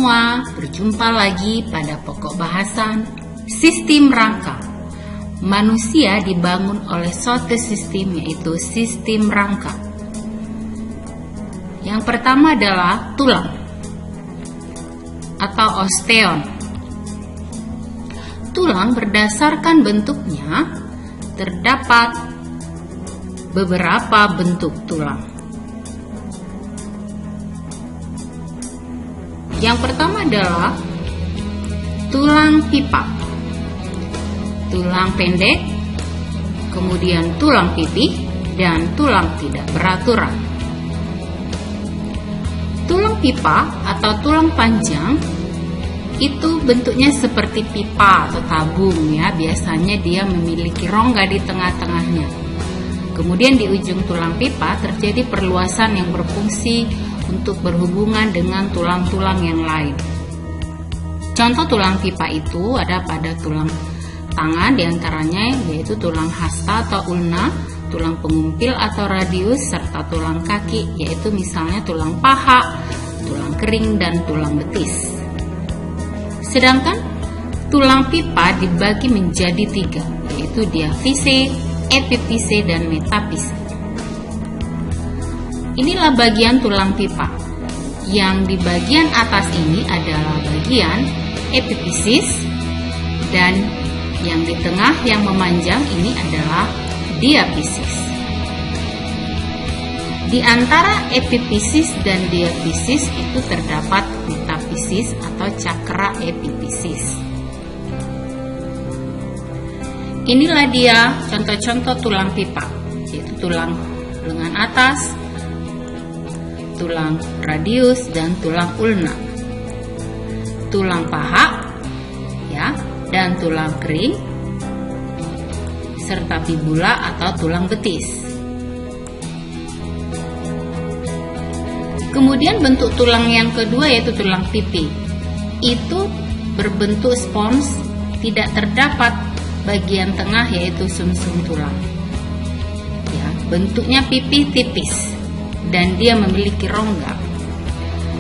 semua, berjumpa lagi pada pokok bahasan sistem rangka. Manusia dibangun oleh suatu sistem, yaitu sistem rangka. Yang pertama adalah tulang atau osteon. Tulang berdasarkan bentuknya terdapat beberapa bentuk tulang. Yang pertama adalah tulang pipa, tulang pendek, kemudian tulang pipih, dan tulang tidak beraturan. Tulang pipa atau tulang panjang itu bentuknya seperti pipa atau tabung ya. Biasanya dia memiliki rongga di tengah-tengahnya. Kemudian di ujung tulang pipa terjadi perluasan yang berfungsi untuk berhubungan dengan tulang-tulang yang lain. Contoh tulang pipa itu ada pada tulang tangan, diantaranya yaitu tulang hasta atau ulna, tulang pengumpil atau radius, serta tulang kaki, yaitu misalnya tulang paha, tulang kering, dan tulang betis. Sedangkan tulang pipa dibagi menjadi 3, yaitu diafise, epifise, dan metafise. Inilah bagian tulang pipa. Yang di bagian atas ini adalah bagian epifisis, dan yang di tengah yang memanjang ini adalah diafisis. Di antara epifisis dan diafisis itu terdapat metafisis atau cakra epifisis. Inilah dia contoh-contoh tulang pipa, yaitu tulang lengan atas, tulang radius, dan tulang ulna, tulang paha ya, dan tulang kering, serta fibula atau tulang betis. Kemudian bentuk tulang yang kedua yaitu tulang pipi. Itu berbentuk spons, tidak terdapat bagian tengah yaitu sumsum tulang. Ya, bentuknya pipi tipis dan dia memiliki rongga.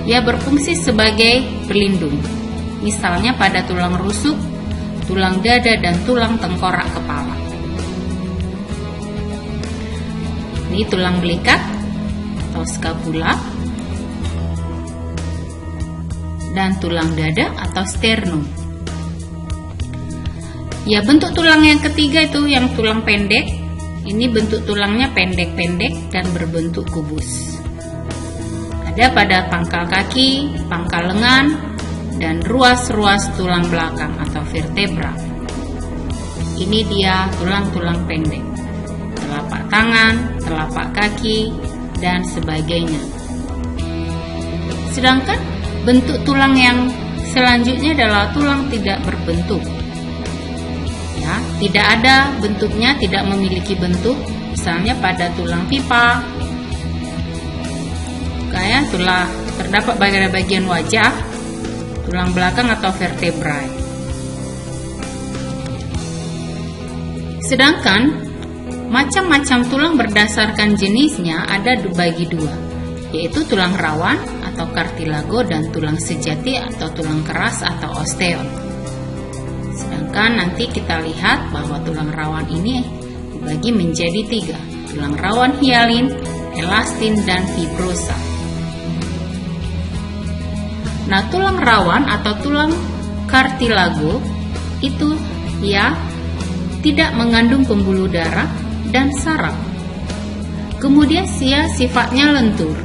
Dia berfungsi sebagai pelindung, misalnya pada tulang rusuk, tulang dada, dan tulang tengkorak kepala. Ini tulang belikat atau scapula, dan tulang dada atau sternum. Ya, bentuk tulang yang ketiga itu yang tulang pendek. Ini bentuk tulangnya pendek-pendek dan berbentuk kubus. Ada pada pangkal kaki, pangkal lengan, dan ruas-ruas tulang belakang atau vertebra. Ini dia tulang-tulang pendek. Telapak tangan, telapak kaki, dan sebagainya. Sedangkan bentuk tulang yang selanjutnya adalah tulang tidak berbentuk. Ya, tidak ada bentuknya, tidak memiliki bentuk, misalnya pada tulang pipa, kayak tulang terdapat bagian wajah, tulang belakang atau vertebrae. Sedangkan macam-macam tulang berdasarkan jenisnya ada dibagi 2, yaitu tulang rawan atau kartilago dan tulang sejati atau tulang keras atau osteon. Sedangkan nanti kita lihat bahwa tulang rawan ini dibagi menjadi 3, tulang rawan hialin, elastin, dan fibrosa. Nah, tulang rawan atau tulang kartilago itu ya tidak mengandung pembuluh darah dan saraf. Kemudian sifatnya lentur.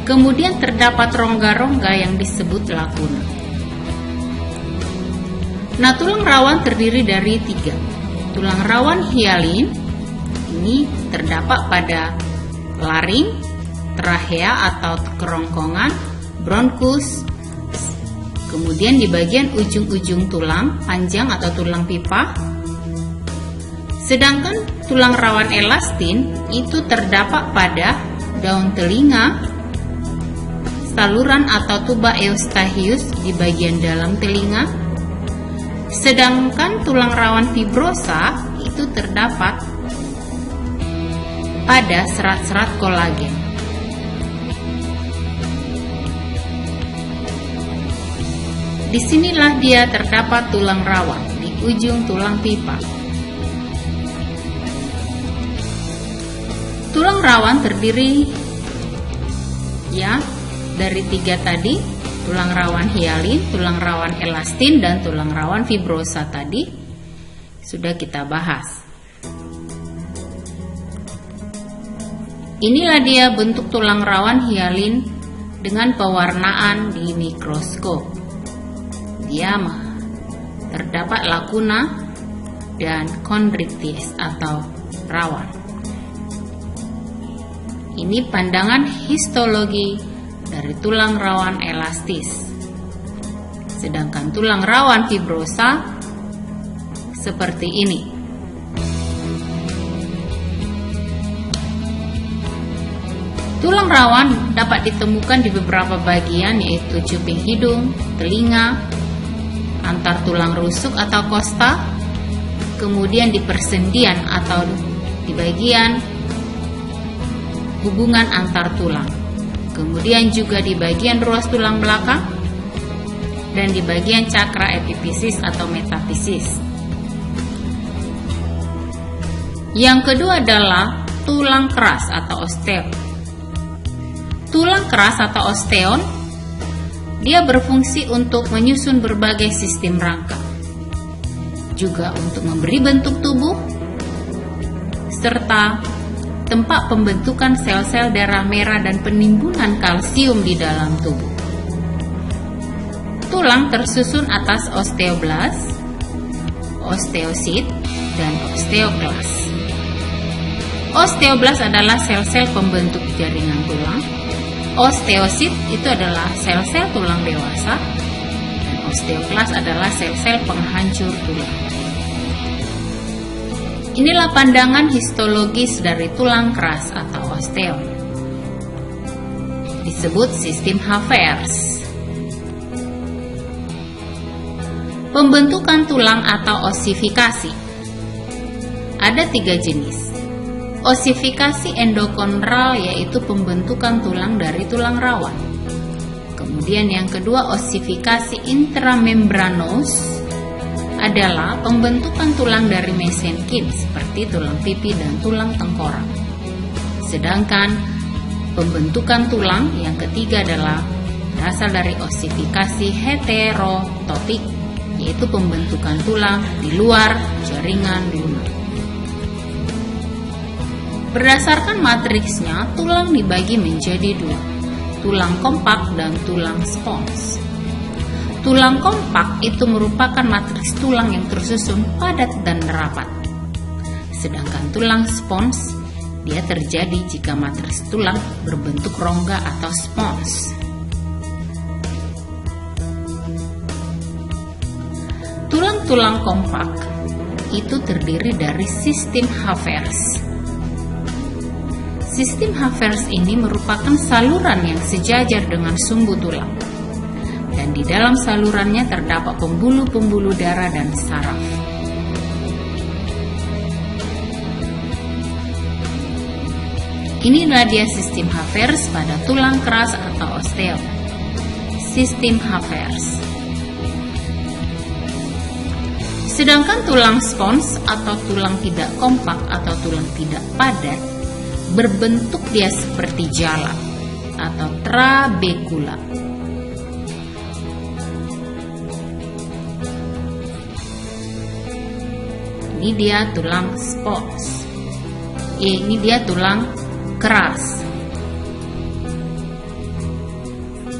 Kemudian terdapat rongga-rongga yang disebut lakuna. Nah, tulang rawan terdiri dari 3. Tulang rawan hialin ini terdapat pada laring, trachea atau kerongkongan, bronkus, kemudian di bagian ujung-ujung tulang panjang atau tulang pipa. Sedangkan tulang rawan elastin itu terdapat pada daun telinga, saluran atau tuba eustachius di bagian dalam telinga. Sedangkan tulang rawan fibrosa itu terdapat pada serat-serat kolagen. disinilah dia terdapat tulang rawan di ujung tulang pipa. Tulang rawan terdiri dari 3 tadi, tulang rawan hialin, tulang rawan elastin, dan tulang rawan fibrosa tadi sudah kita bahas. Inilah dia bentuk tulang rawan hialin dengan pewarnaan di mikroskop. Dia terdapat lakuna dan kondritis atau rawan. Ini pandangan histologi dari tulang rawan elastis. Sedangkan tulang rawan fibrosa seperti ini. Tulang rawan dapat ditemukan di beberapa bagian, yaitu cuping hidung, telinga, antar tulang rusuk atau kosta, kemudian di persendian atau di bagian hubungan antar tulang, kemudian juga di bagian ruas tulang belakang, dan di bagian cakra epifisis atau metafisis. Yang kedua adalah tulang keras atau osteon. Tulang keras atau osteon, dia berfungsi untuk menyusun berbagai sistem rangka, juga untuk memberi bentuk tubuh, serta tempat pembentukan sel-sel darah merah dan penimbunan kalsium di dalam tubuh. Tulang tersusun atas osteoblas, osteosit, dan osteoklas. Osteoblas adalah sel-sel pembentuk jaringan tulang. Osteosit itu adalah sel-sel tulang dewasa, dan osteoklas adalah sel-sel penghancur tulang. Inilah pandangan histologis dari tulang keras atau osteon. Disebut sistem Havertz. Pembentukan tulang atau osifikasi. Ada 3 jenis. Osifikasi endokondral, yaitu pembentukan tulang dari tulang rawan. Kemudian yang kedua, osifikasi intramembranos adalah pembentukan tulang dari mesenkim seperti tulang pipi dan tulang tengkorak. Sedangkan pembentukan tulang yang ketiga adalah berasal dari osifikasi heterotopik, yaitu pembentukan tulang di luar jaringan lunak. Berdasarkan matriksnya, tulang dibagi menjadi 2, tulang kompak dan tulang spons. Tulang kompak itu merupakan matriks tulang yang tersusun padat dan rapat. Sedangkan tulang spons, dia terjadi jika matriks tulang berbentuk rongga atau spons. Tulang-tulang kompak itu terdiri dari sistem Havertz. Sistem Havertz ini merupakan saluran yang sejajar dengan sumbu tulang. Dan di dalam salurannya terdapat pembuluh-pembuluh darah dan saraf. Inilah dia sistem Havertz pada tulang keras atau osteon. Sistem Havertz. Sedangkan tulang spons atau tulang tidak kompak atau tulang tidak padat berbentuk dia seperti jala atau trabekula. Ini dia tulang spons. Ini dia tulang keras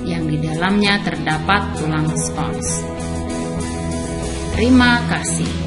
yang di dalamnya terdapat tulang spons. Terima kasih.